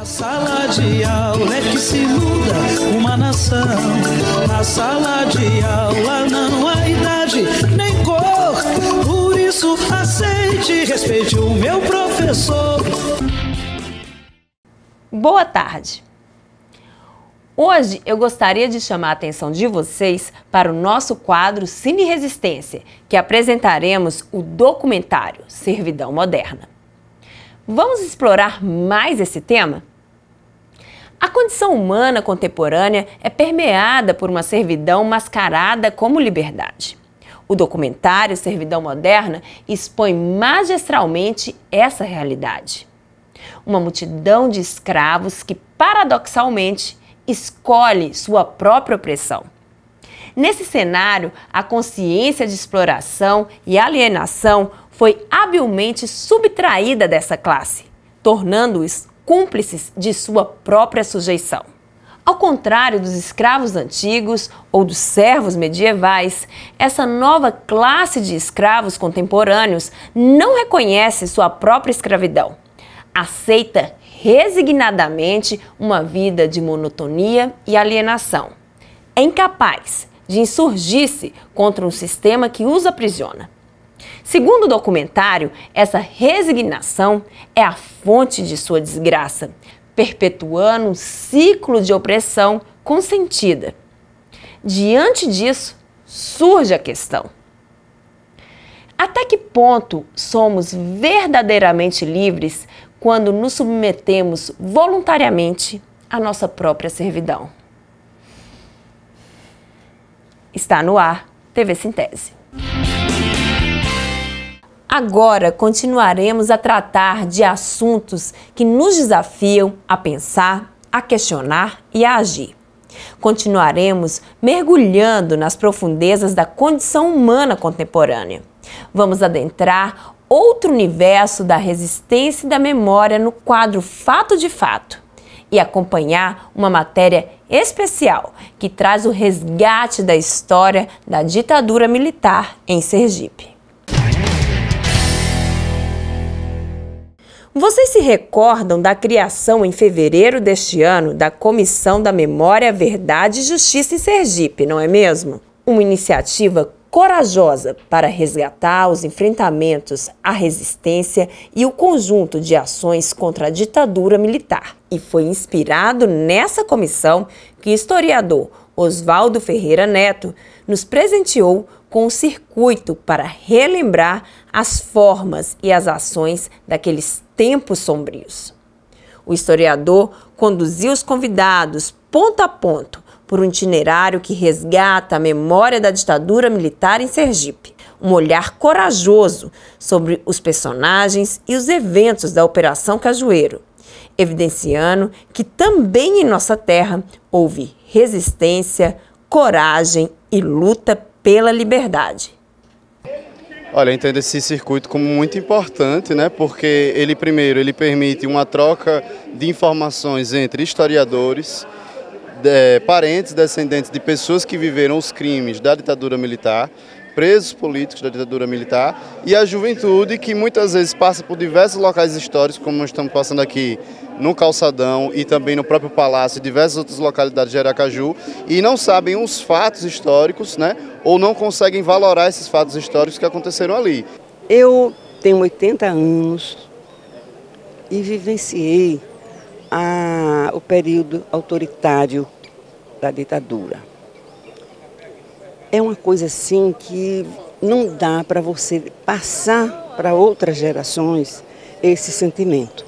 Na sala de aula é que se muda uma nação. Na sala de aula não há idade nem cor. Por isso aceite e respeite o meu professor. Boa tarde. Hoje eu gostaria de chamar a atenção de vocês para o nosso quadro Cine Resistência, que apresentaremos o documentário Servidão Moderna. Vamos explorar mais esse tema? A condição humana contemporânea é permeada por uma servidão mascarada como liberdade. O documentário Servidão Moderna expõe magistralmente essa realidade. Uma multidão de escravos que, paradoxalmente, escolhe sua própria opressão. Nesse cenário, a consciência de exploração e alienação foi habilmente subtraída dessa classe, tornando-os cúmplices de sua própria sujeição. Ao contrário dos escravos antigos ou dos servos medievais, essa nova classe de escravos contemporâneos não reconhece sua própria escravidão. Aceita resignadamente uma vida de monotonia e alienação. É incapaz de insurgir-se contra um sistema que os aprisiona. Segundo o documentário, essa resignação é a fonte de sua desgraça, perpetuando um ciclo de opressão consentida. Diante disso, surge a questão: até que ponto somos verdadeiramente livres quando nos submetemos voluntariamente à nossa própria servidão? Está no ar, TV Sintese. Agora continuaremos a tratar de assuntos que nos desafiam a pensar, a questionar e a agir. Continuaremos mergulhando nas profundezas da condição humana contemporânea. Vamos adentrar outro universo da resistência e da memória no quadro Fato de Fato e acompanhar uma matéria especial que traz o resgate da história da ditadura militar em Sergipe. Vocês se recordam da criação em fevereiro deste ano da Comissão da Memória, Verdade e Justiça em Sergipe, não é mesmo? Uma iniciativa corajosa para resgatar os enfrentamentos à resistência e o conjunto de ações contra a ditadura militar. E foi inspirado nessa comissão que o historiador Oswaldo Ferreira Neto nos presenteou com um circuito para relembrar as formas e as ações daqueles tempos sombrios. O historiador conduziu os convidados ponto a ponto por um itinerário que resgata a memória da ditadura militar em Sergipe, um olhar corajoso sobre os personagens e os eventos da Operação Cajueiro, evidenciando que também em nossa terra houve resistência, coragem e luta pela liberdade. Olha, eu entendo esse circuito como muito importante, né? Porque ele permite uma troca de informações entre historiadores, parentes, descendentes de pessoas que viveram os crimes da ditadura militar, presos políticos da ditadura militar, e a juventude que muitas vezes passa por diversos locais históricos, como nós estamos passando aqui no Calçadão e também no próprio Palácio e diversas outras localidades de Aracaju, e não sabem os fatos históricos, né? Ou não conseguem valorar esses fatos históricos que aconteceram ali. Eu tenho 80 anos e vivenciei o período autoritário da ditadura. É uma coisa assim que não dá para você passar para outras gerações esse sentimento.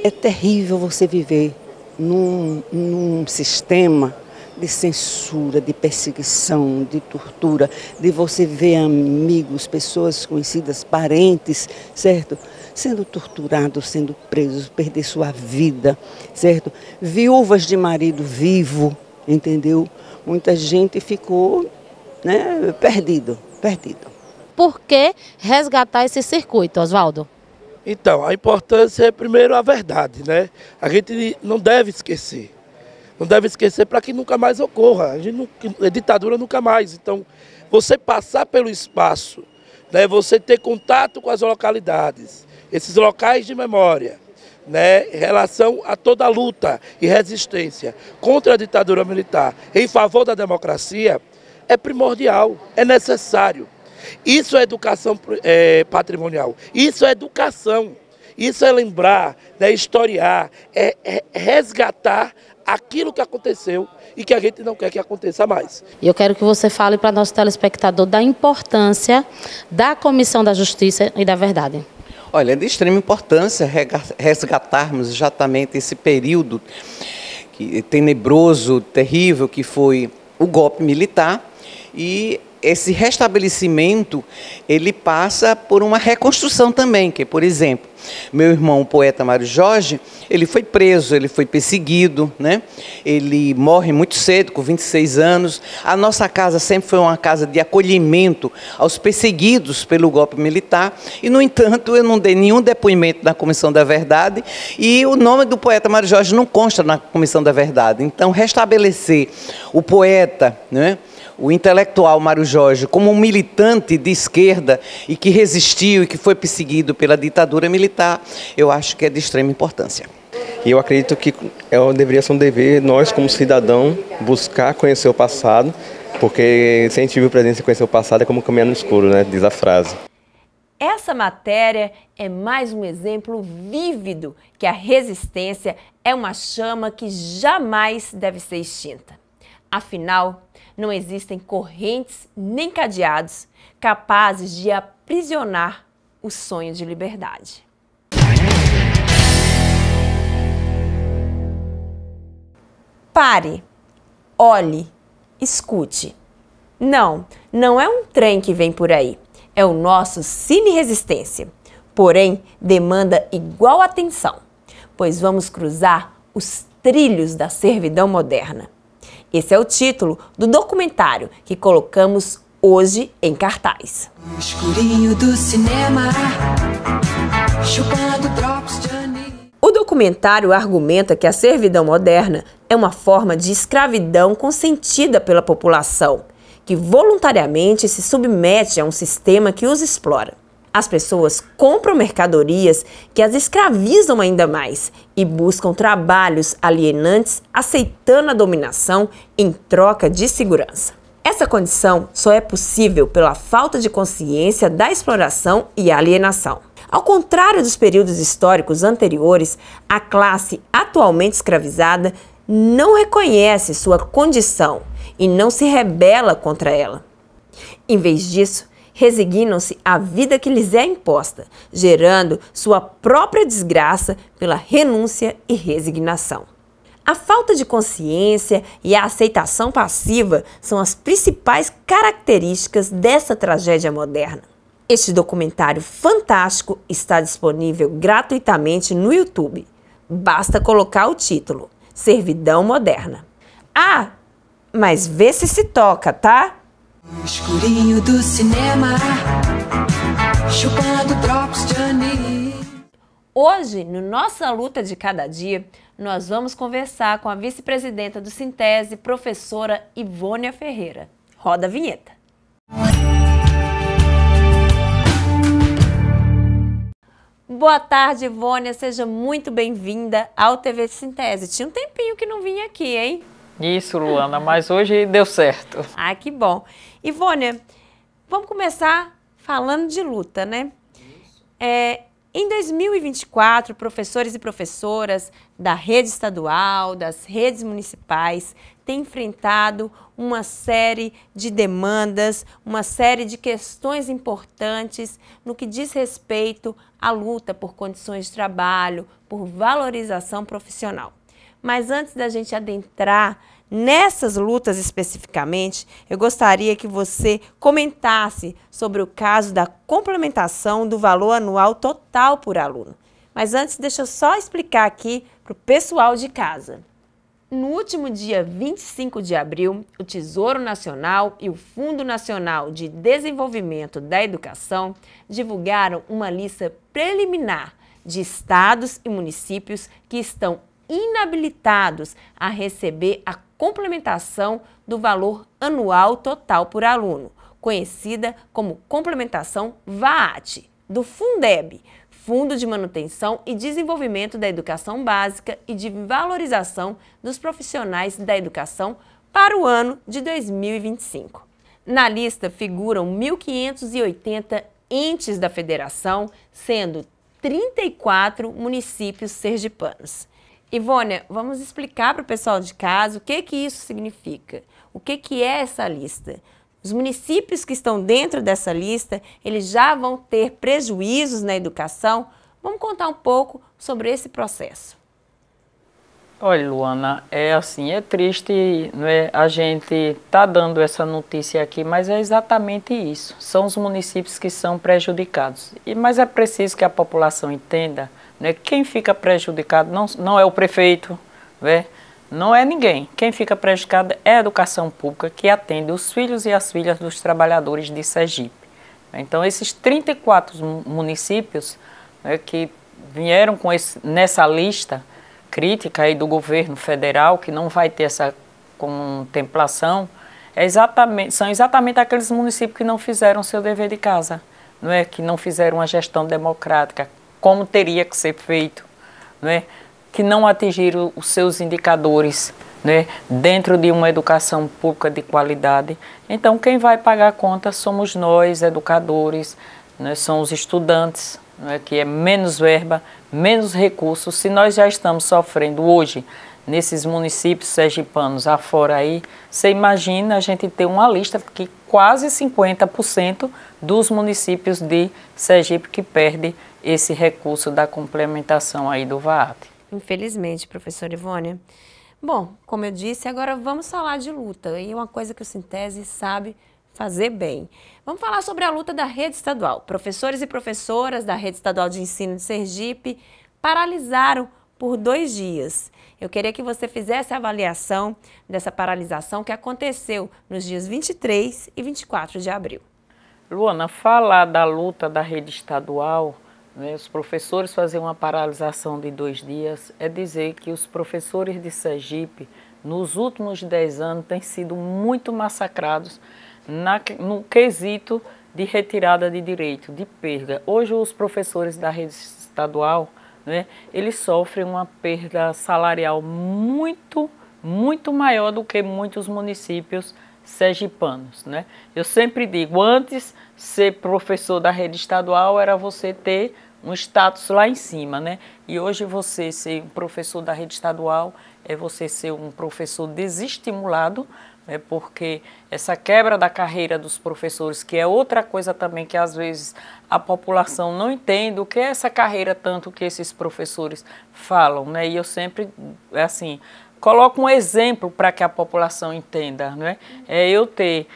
É terrível você viver num sistema de censura, de perseguição, de tortura, de você ver amigos, pessoas conhecidas, parentes, certo? Sendo torturados, sendo presos, perder sua vida, certo? Viúvas de marido vivo, entendeu? Muita gente ficou, né, perdido. Por que resgatar esse circuito, Oswaldo? Então, a importância é primeiro a verdade, né? A gente não deve esquecer. Não deve esquecer para que nunca mais ocorra. A ditadura nunca mais. Então, você passar pelo espaço, né, você ter contato com as localidades, esses locais de memória, né, em relação a toda a luta e resistência contra a ditadura militar em favor da democracia, é primordial, é necessário. Isso é educação patrimonial, isso é educação, isso é lembrar, né, historiar, é resgatar aquilo que aconteceu e que a gente não quer que aconteça mais. E eu quero que você fale para nosso telespectador da importância da Comissão da Justiça e da Verdade. Olha, é de extrema importância resgatarmos exatamente esse período tenebroso, terrível, que foi o golpe militar, e esse restabelecimento, ele passa por uma reconstrução também, que, por exemplo, meu irmão, o poeta Mário Jorge, ele foi preso, ele foi perseguido, né? Ele morre muito cedo, com 26 anos. A nossa casa sempre foi uma casa de acolhimento aos perseguidos pelo golpe militar, e, no entanto, eu não dei nenhum depoimento na Comissão da Verdade, e o nome do poeta Mário Jorge não consta na Comissão da Verdade. Então, restabelecer o poeta, né, o intelectual Mário Jorge, como um militante de esquerda e que resistiu e que foi perseguido pela ditadura militar, eu acho que é de extrema importância. E eu acredito que deveria ser um dever, nós como cidadão, buscar conhecer o passado, porque se a gente vive o presente e conhecer o passado é como caminhar no escuro, né? Diz a frase. Essa matéria é mais um exemplo vívido que a resistência é uma chama que jamais deve ser extinta. Afinal, não existem correntes nem cadeados capazes de aprisionar o sonho de liberdade. Pare, olhe, escute. Não é um trem que vem por aí. É o nosso Cine Resistência. Porém, demanda igual atenção, pois vamos cruzar os trilhos da servidão moderna. Esse é o título do documentário que colocamos hoje em cartaz. No escurinho do cinema, chupando drops de anil. O documentário argumenta que a servidão moderna é uma forma de escravidão consentida pela população, que voluntariamente se submete a um sistema que os explora. As pessoas compram mercadorias que as escravizam ainda mais e buscam trabalhos alienantes, aceitando a dominação em troca de segurança. Essa condição só é possível pela falta de consciência da exploração e alienação. Ao contrário dos períodos históricos anteriores, a classe atualmente escravizada não reconhece sua condição e não se rebela contra ela. Em vez disso, resignam-se à vida que lhes é imposta, gerando sua própria desgraça pela renúncia e resignação. A falta de consciência e a aceitação passiva são as principais características dessa tragédia moderna. Este documentário fantástico está disponível gratuitamente no YouTube. Basta colocar o título, Servidão Moderna. Ah, mas vê se toca, tá? No escurinho do cinema, chupando drops de anil. Hoje, no Nossa Luta de Cada Dia, nós vamos conversar com a vice-presidenta do Sintese, professora Ivônia Ferreira. Roda a vinheta. Boa tarde, Ivônia. Seja muito bem-vinda ao TV Sintese. Tinha um tempinho que não vinha aqui, hein? Isso, Luana, mas hoje deu certo. Ah, que bom. Ivônia, vamos começar falando de luta, né? Em 2024, professores e professoras da rede estadual, das redes municipais, têm enfrentado uma série de demandas, uma série de questões importantes no que diz respeito à luta por condições de trabalho, por valorização profissional. Mas antes da gente adentrar nessas lutas especificamente, eu gostaria que você comentasse sobre o caso da complementação do valor anual total por aluno. Mas antes, deixa eu só explicar aqui para o pessoal de casa. No último dia 25 de abril, o Tesouro Nacional e o Fundo Nacional de Desenvolvimento da Educação divulgaram uma lista preliminar de estados e municípios que estão inabilitados a receber a complementação do valor anual total por aluno, conhecida como complementação VAAT, do Fundeb, Fundo de Manutenção e Desenvolvimento da Educação Básica e de Valorização dos Profissionais da Educação para o ano de 2025. Na lista figuram 1.580 entes da federação, sendo 34 municípios sergipanos. Ivônia, vamos explicar para o pessoal de casa o que isso significa. O que é essa lista? Os municípios que estão dentro dessa lista, eles já vão ter prejuízos na educação? Vamos contar um pouco sobre esse processo. Olha, Luana, é assim, é triste, não é? A gente tá dando essa notícia aqui, mas é exatamente isso. São os municípios que são prejudicados. Mas é preciso que a população entenda, né? Quem fica prejudicado não é o prefeito, né? Não é ninguém. Quem fica prejudicado é a educação pública, que atende os filhos e as filhas dos trabalhadores de Sergipe. Então, esses 34 municípios, né, que vieram nessa lista crítica aí do governo federal, que não vai ter essa contemplação, são exatamente aqueles municípios que não fizeram seu dever de casa, não é? Que não fizeram uma gestão democrática, como teria que ser feito, não é? Que não atingiram os seus indicadores, né, dentro de uma educação pública de qualidade. Então, quem vai pagar a conta somos nós, educadores, né, são os estudantes, né, que é menos verba, menos recursos. Se nós já estamos sofrendo hoje nesses municípios sergipanos afora aí, você imagina a gente ter uma lista que quase 50% dos municípios de Sergipe que perde esse recurso da complementação aí do VAAT. Infelizmente, professora Ivônia. Bom, como eu disse, agora vamos falar de luta, e uma coisa que o Sintese sabe fazer bem. Vamos falar sobre a luta da rede estadual. Professores e professoras da rede estadual de ensino de Sergipe paralisaram por 2 dias. Eu queria que você fizesse a avaliação dessa paralisação que aconteceu nos dias 23 e 24 de abril. Luana, falar da luta da rede estadual, né, os professores fazer uma paralisação de 2 dias, é dizer que os professores de Sergipe, nos últimos 10 anos, têm sido muito massacrados no quesito de retirada de direito, de perda. Hoje, os professores da rede estadual, né, eles sofrem uma perda salarial muito maior do que muitos municípios sergipanos, né? Eu sempre digo, antes ser professor da rede estadual era você ter um status lá em cima, né? E hoje você ser um professor da rede estadual é você ser um professor desestimulado, né? Porque essa quebra da carreira dos professores, que é outra coisa também que às vezes a população não entende, o que é essa carreira tanto que esses professores falam, né? E eu sempre, assim, coloco um exemplo para que a população entenda, não é? É eu ter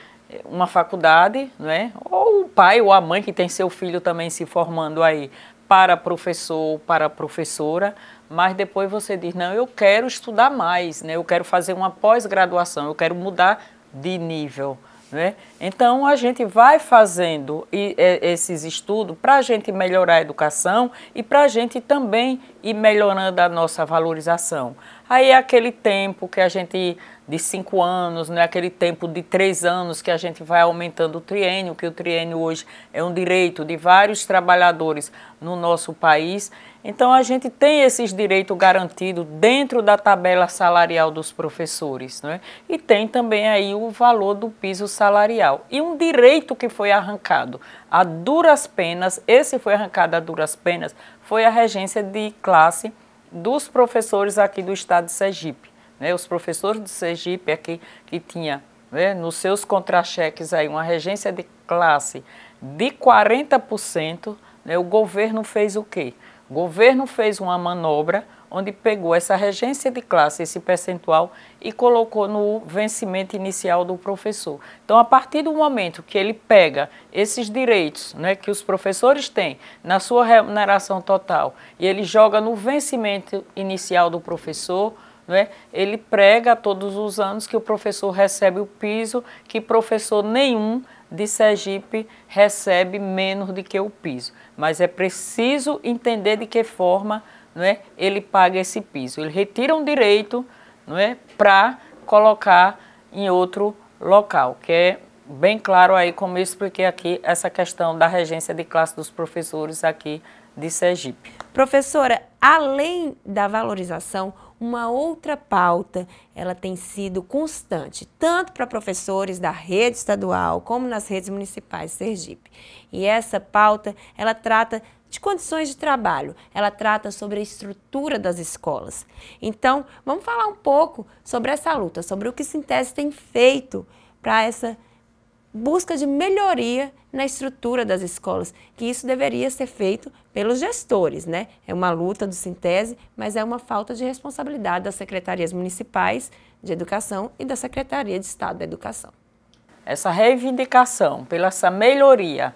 uma faculdade, não é? Ou o pai ou a mãe que tem seu filho também se formando aí para professor, para professora, mas depois você diz, não, eu quero estudar mais, né? Eu quero fazer uma pós-graduação, eu quero mudar de nível, né? Então, a gente vai fazendo esses estudos para a gente melhorar a educação e para a gente também ir melhorando a nossa valorização. Aí é aquele tempo que a gente, de 5 anos, né, aquele tempo de 3 anos que a gente vai aumentando o triênio, que o triênio hoje é um direito de vários trabalhadores no nosso país. Então, a gente tem esses direitos garantidos dentro da tabela salarial dos professores, né? E tem também aí o valor do piso salarial. E um direito que foi arrancado a duras penas, esse foi arrancado a duras penas, foi a regência de classe dos professores aqui do estado de Sergipe, né? Os professores de Sergipe aqui que tinha, né, nos seus contra-cheques aí uma regência de classe de 40%, né? O governo fez o quê? O governo fez uma manobra onde pegou essa regência de classe, esse percentual, e colocou no vencimento inicial do professor. Então, a partir do momento que ele pega esses direitos, né, que os professores têm na sua remuneração total e ele joga no vencimento inicial do professor, né, ele prega todos os anos que o professor recebe o piso, que professor nenhum de Sergipe recebe menos do que o piso. Mas é preciso entender de que forma, não é, ele paga esse piso. Ele retira um direito, não é, para colocar em outro local, que é bem claro aí, como eu expliquei aqui, essa questão da regência de classe dos professores aqui de Sergipe. Professora, além da valorização, uma outra pauta, ela tem sido constante, tanto para professores da rede estadual como nas redes municipais de Sergipe. E essa pauta, ela trata de condições de trabalho, ela trata sobre a estrutura das escolas. Então, vamos falar um pouco sobre essa luta, sobre o que o Sintese tem feito para essa busca de melhoria na estrutura das escolas, que isso deveria ser feito pelos gestores, né? É uma luta do Sintese, mas é uma falta de responsabilidade das secretarias municipais de educação e da Secretaria de Estado da Educação. Essa reivindicação pela essa melhoria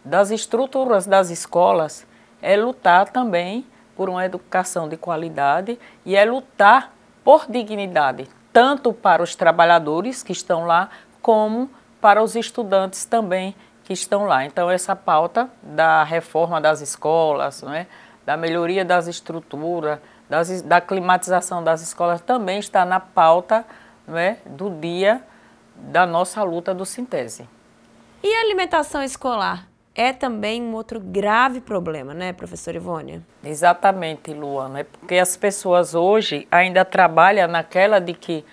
das estruturas das escolas é lutar também por uma educação de qualidade e é lutar por dignidade, tanto para os trabalhadores que estão lá, como para os estudantes também que estão lá. Então, essa pauta da reforma das escolas, não é? Da melhoria das estruturas, da climatização das escolas, também está na pauta, não é? Do dia da nossa luta do Sintese. E a alimentação escolar é também um outro grave problema, né, professora Ivônia? Exatamente, Luana. É porque as pessoas hoje ainda trabalham naquela de que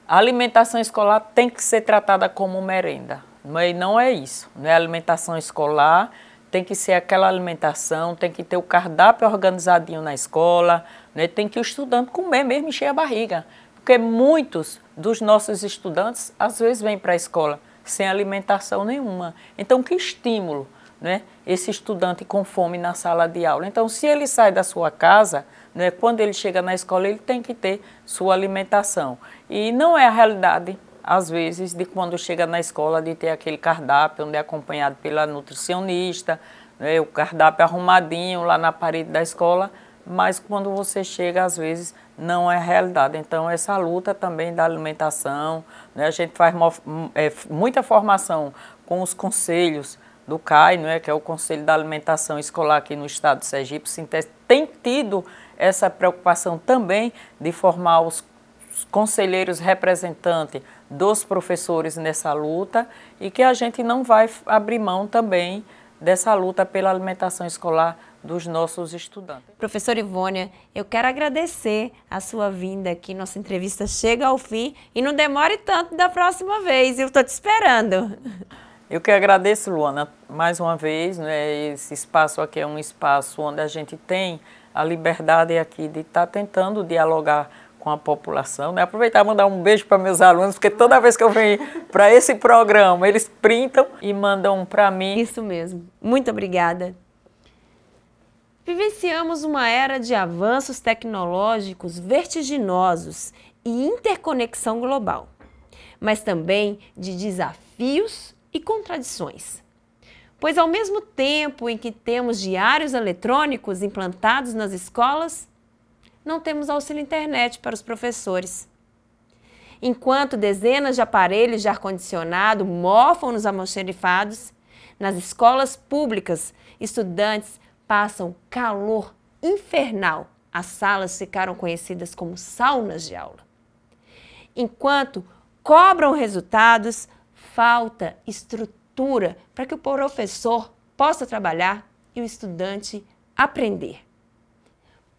a alimentação escolar tem que ser tratada como merenda. Não é isso. Não é alimentação escolar, tem que ser aquela alimentação, tem que ter o cardápio organizadinho na escola, né? Tem que o estudante comer mesmo, encher a barriga. Porque muitos dos nossos estudantes, às vezes, vêm para a escola sem alimentação nenhuma. Então, que estímulo, né? Esse estudante com fome na sala de aula. Então, se ele sai da sua casa, né, quando ele chega na escola, ele tem que ter sua alimentação. E não é a realidade, às vezes, de quando chega na escola, de ter aquele cardápio, onde é acompanhado pela nutricionista, né, o cardápio arrumadinho lá na parede da escola, mas quando você chega, às vezes, não é a realidade. Então, essa luta também da alimentação, né, a gente faz muita formação com os conselhos do CAI, não é, que é o Conselho da Alimentação Escolar aqui no estado de Sergipe. O Sintese tem tido essa preocupação também de formar os conselheiros representantes dos professores nessa luta e que a gente não vai abrir mão também dessa luta pela alimentação escolar dos nossos estudantes. Professora Ivônia, eu quero agradecer a sua vinda aqui. Nossa entrevista chega ao fim e não demore tanto da próxima vez. Eu estou te esperando. Eu que agradeço, Luana, mais uma vez, né, esse espaço aqui é um espaço onde a gente tem a liberdade aqui de estar tentando dialogar com a população, né? Aproveitar e mandar um beijo para meus alunos, porque toda vez que eu venho para esse programa, eles printam e mandam para mim. Isso mesmo. Muito obrigada. Vivenciamos uma era de avanços tecnológicos vertiginosos e interconexão global, mas também de desafios e contradições. Pois ao mesmo tempo em que temos diários eletrônicos implantados nas escolas, não temos auxílio internet para os professores. Enquanto dezenas de aparelhos de ar-condicionado mofam nos almoxerifados, nas escolas públicas, estudantes passam calor infernal. As salas ficaram conhecidas como saunas de aula. Enquanto cobram resultados, falta estrutura para que o professor possa trabalhar e o estudante aprender.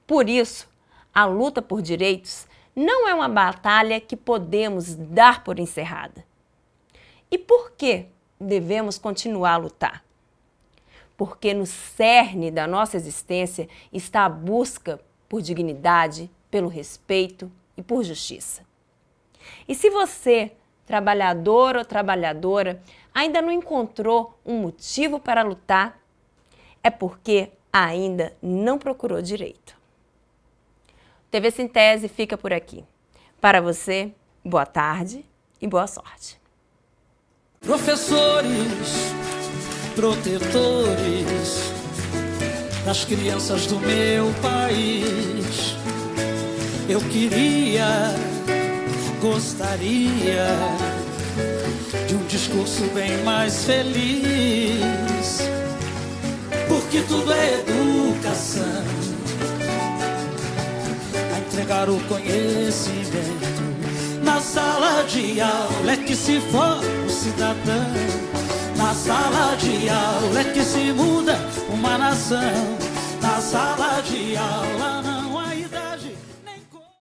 Por isso, a luta por direitos não é uma batalha que podemos dar por encerrada. E por que devemos continuar a lutar? Porque no cerne da nossa existência está a busca por dignidade, pelo respeito e por justiça. E se você, trabalhador ou trabalhadora, ainda não encontrou um motivo para lutar, é porque ainda não procurou direito. TV Sintese fica por aqui. Para você, boa tarde e boa sorte. Professores, protetores das crianças do meu país, eu gostaria de um discurso bem mais feliz, porque tudo é educação, a entregar o conhecimento na sala de aula é que se forma o cidadão, na sala de aula é que se muda uma nação, na sala de aula não